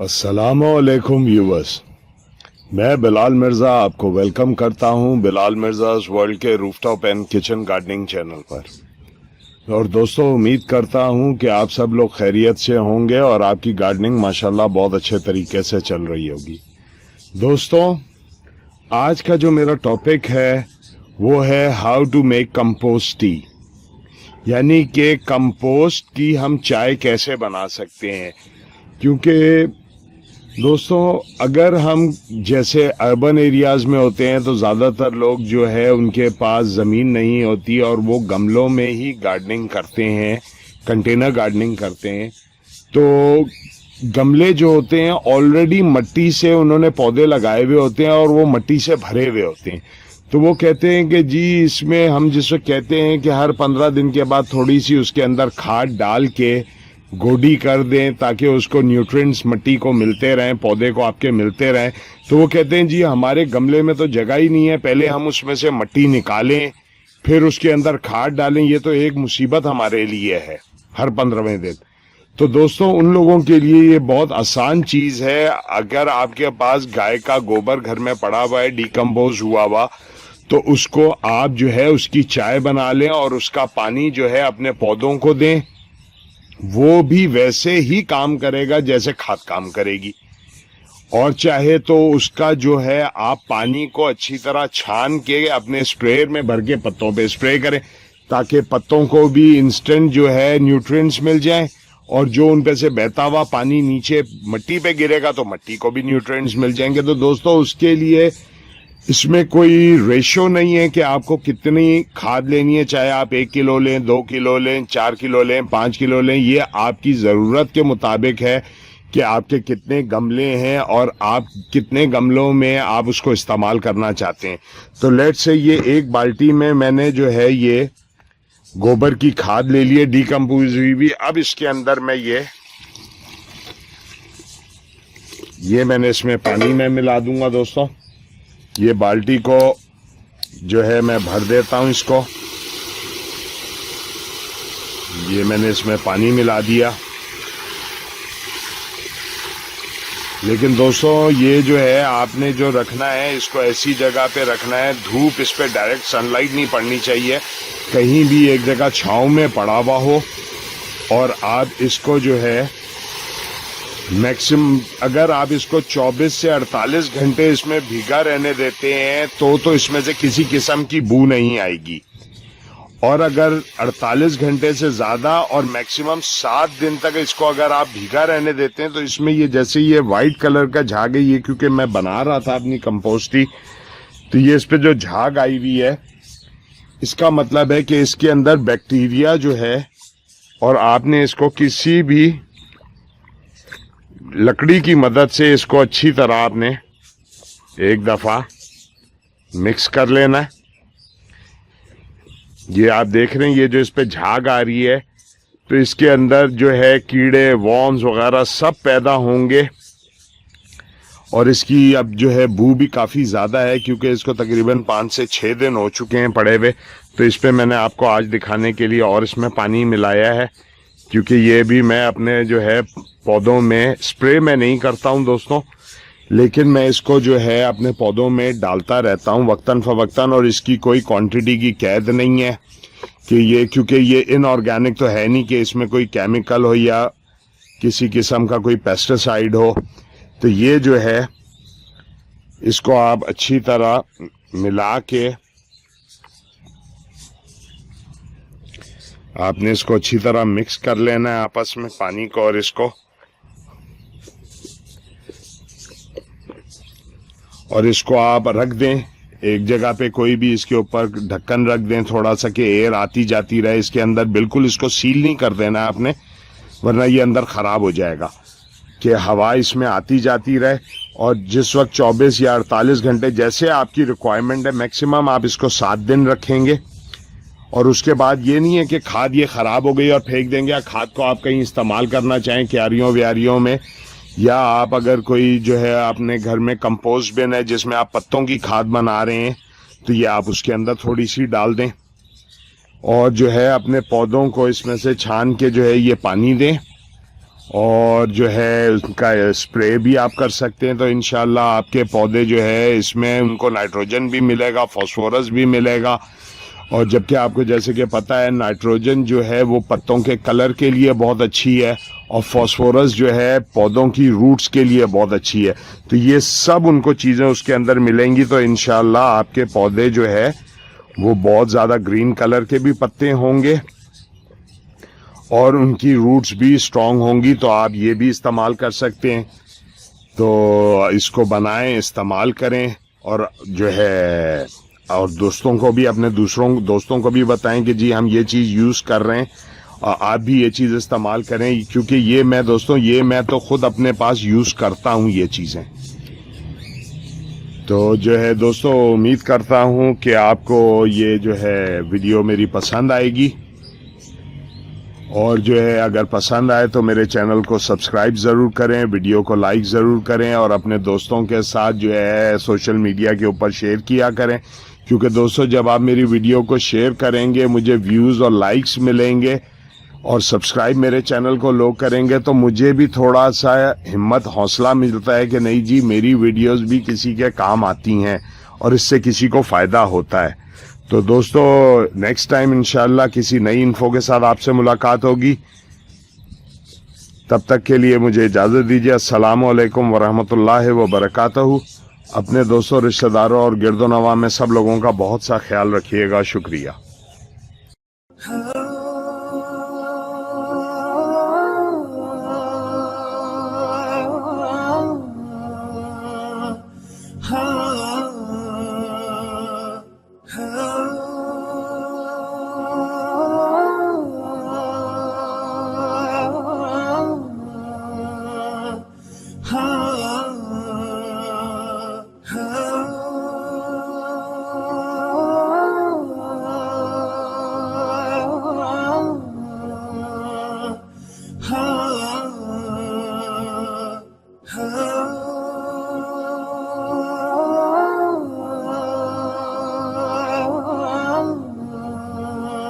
अस्सलामुअलैकुम व्यूवर्स, मैं बिलाल मिर्ज़ा आपको वेलकम करता हूं बिलाल मिर्ज़ास वर्ल्ड के rooftop and kitchen gardening channel पर। और दोस्तों, उम्मीद करता हूं कि आप सब लोग खैरियत से होंगे और आपकी गार्डनिंग माशाल्लाह बहुत अच्छे तरीके से चल रही होगी। दोस्तों, आज का जो मेरा टॉपिक है वो है how to make compost tea, यानी कि कंपोस्ट की हम चाय कैसे बना सकते हैं। क्योंकि दोस्तों, अगर हम जैसे अर्बन एरियाज़ में होते हैं तो ज़्यादातर लोग जो है उनके पास ज़मीन नहीं होती और वो गमलों में ही गार्डनिंग करते हैं, कंटेनर गार्डनिंग करते हैं। तो गमले जो होते हैं ऑलरेडी मिट्टी से उन्होंने पौधे लगाए हुए होते हैं और वो मिट्टी से भरे हुए होते हैं। तो वो कहते हैं कि जी इसमें हम जिसको कहते हैं कि हर 15 दिन के बाद थोड़ी सी उसके अंदर खाद डाल के गोडी कर दें ताकि उसको न्यूट्रिएंट्स मिट्टी को मिलते रहें, पौधे को आपके मिलते रहें। तो वो कहते हैं जी हमारे गमले में तो जगह ही नहीं है, पहले हम उसमें से मिट्टी निकालें फिर उसके अंदर खाद डालें, ये तो एक मुसीबत हमारे लिए है हर 15वें दिन। तो दोस्तों, उन लोगों के लिए ये बहुत आसान चीज़ है। अगर आपके पास गाय का गोबर घर में पड़ा हुआ है डिकम्पोज हुआ हुआ, तो उसको आप जो है उसकी चाय बना लें और उसका पानी जो है अपने पौधों को दें। वो भी वैसे ही काम करेगा जैसे खाद काम करेगी। और चाहे तो उसका जो है आप पानी को अच्छी तरह छान के अपने स्प्रेयर में भर के पत्तों पे स्प्रे करें ताकि पत्तों को भी इंस्टेंट जो है न्यूट्रिएंट्स मिल जाएं, और जो उन पे से बहता हुआ पानी नीचे मिट्टी पे गिरेगा तो मिट्टी को भी न्यूट्रिएंट्स मिल जाएंगे। तो दोस्तों, उसके लिए इसमें कोई रेशो नहीं है कि आपको कितनी खाद लेनी है, चाहे आप 1 किलो लें, 2 किलो लें, 4 किलो लें, 5 किलो लें। ये आपकी ज़रूरत के मुताबिक है कि आपके कितने गमले हैं और आप कितने गमलों में आप उसको इस्तेमाल करना चाहते हैं। तो लेट्स से ये एक बाल्टी में मैंने जो है ये गोबर की खाद ले ली है डिकम्पोज हुई भी। अब इसके अंदर मैं ये मैंने इसमें पानी में मिला दूंगा। दोस्तों, ये बाल्टी को जो है मैं भर देता हूं इसको। ये मैंने इसमें पानी मिला दिया। लेकिन दोस्तों, ये जो है आपने जो रखना है इसको ऐसी जगह पे रखना है, धूप इस पे डायरेक्ट सनलाइट नहीं पड़नी चाहिए, कहीं भी एक जगह छांव में पड़ा हुआ हो। और आप इसको जो है मैक्सिमम अगर आप इसको 24 से 48 घंटे इसमें भीगा रहने देते हैं तो इसमें से किसी किस्म की बू नहीं आएगी। और अगर 48 घंटे से ज़्यादा और मैक्सिमम 7 दिन तक इसको अगर आप भीगा रहने देते हैं तो इसमें ये जैसे ये वाइट कलर का झाग है, ये क्योंकि मैं बना रहा था अपनी कंपोस्ट ही, तो ये इस पे जो झाग आई हुई है इसका मतलब है कि इसके अंदर बैक्टीरिया जो है, और आपने इसको किसी भी लकड़ी की मदद से इसको अच्छी तरह आपने एक दफ़ा मिक्स कर लेना है। ये आप देख रहे हैं ये जो इस पे झाग आ रही है तो इसके अंदर जो है कीड़े वॉर्म्स वगैरह सब पैदा होंगे। और इसकी अब जो है बू भी काफ़ी ज़्यादा है क्योंकि इसको तकरीबन 5 से 6 दिन हो चुके हैं पड़े हुए। तो इस पे मैंने आपको आज दिखाने के लिए और इसमें पानी मिलाया है, क्योंकि ये भी मैं अपने जो है पौधों में स्प्रे में नहीं करता हूं दोस्तों, लेकिन मैं इसको जो है अपने पौधों में डालता रहता हूं वक्तन फवक्तन। और इसकी कोई क्वांटिटी की कैद नहीं है कि ये, क्योंकि ये इनऑर्गेनिक तो है नहीं कि इसमें कोई केमिकल हो या किसी किस्म का कोई पेस्टिसाइड हो। तो ये जो है इसको आप अच्छी तरह मिला के आपने इसको अच्छी तरह मिक्स कर लेना है आपस में, पानी को और इसको, और इसको आप रख दें एक जगह पे, कोई भी इसके ऊपर ढक्कन रख दें थोड़ा सा कि एयर आती जाती रहे इसके अंदर। बिल्कुल इसको सील नहीं कर देना आपने, वरना ये अंदर ख़राब हो जाएगा, कि हवा इसमें आती जाती रहे। और जिस वक्त 24 या 48 घंटे जैसे आपकी रिक्वायरमेंट है, मैक्सिमम आप इसको 7 दिन रखेंगे। और उसके बाद ये नहीं है कि खाद ये ख़राब हो गई और फेंक देंगे, या खाद को आप कहीं इस्तेमाल करना चाहें क्यारियों व्यारियों में, या आप अगर कोई जो है अपने घर में कंपोस्ट बिन है जिसमें आप पत्तों की खाद बना रहे हैं, तो ये आप उसके अंदर थोड़ी सी डाल दें। और जो है अपने पौधों को इसमें से छान के जो है ये पानी दें, और जो है उसका स्प्रे भी आप कर सकते हैं। तो इंशाल्लाह आपके पौधे जो है इसमें उनको नाइट्रोजन भी मिलेगा, फास्फोरस भी मिलेगा। और जबकि आपको जैसे कि पता है नाइट्रोजन जो है वो पत्तों के कलर के लिए बहुत अच्छी है, और फास्फोरस जो है पौधों की रूट्स के लिए बहुत अच्छी है। तो ये सब उनको चीज़ें उसके अंदर मिलेंगी, तो इंशाल्लाह आपके पौधे जो है वो बहुत ज़्यादा ग्रीन कलर के भी पत्ते होंगे और उनकी रूट्स भी स्ट्रॉन्ग होंगी। तो आप ये भी इस्तेमाल कर सकते हैं। तो इसको बनाएं, इस्तेमाल करें, और जो है और दोस्तों को भी, अपने दोस्तों को भी बताएं कि जी हम ये चीज़ यूज़ कर रहे हैं, आप भी ये चीज़ इस्तेमाल करें। क्योंकि ये मैं दोस्तों, ये मैं तो खुद अपने पास यूज़ करता हूँ ये चीज़ें। तो जो है दोस्तों, उम्मीद करता हूँ कि आपको ये जो है वीडियो मेरी पसंद आएगी, और जो है अगर पसंद आए तो मेरे चैनल को सब्सक्राइब ज़रूर करें, वीडियो को लाइक ज़रूर करें, और अपने दोस्तों के साथ जो है सोशल मीडिया के ऊपर शेयर किया करें। क्योंकि दोस्तों जब आप मेरी वीडियो को शेयर करेंगे, मुझे व्यूज़ और लाइक्स मिलेंगे, और सब्सक्राइब मेरे चैनल को लोग करेंगे, तो मुझे भी थोड़ा सा हिम्मत हौसला मिलता है कि नहीं जी मेरी वीडियोस भी किसी के काम आती हैं और इससे किसी को फ़ायदा होता है। तो दोस्तों नेक्स्ट टाइम इंशाल्लाह किसी नई इन्फो के साथ आपसे मुलाकात होगी। तब तक के लिए मुझे इजाज़त दीजिए। अस्सलामु अलैकुम वरहमतुल्लाहि वबरकातुहू। अपने दोस्तों, रिश्तेदारों और गिरदोनवा में सब लोगों का बहुत सा ख्याल रखिएगा। शुक्रिया।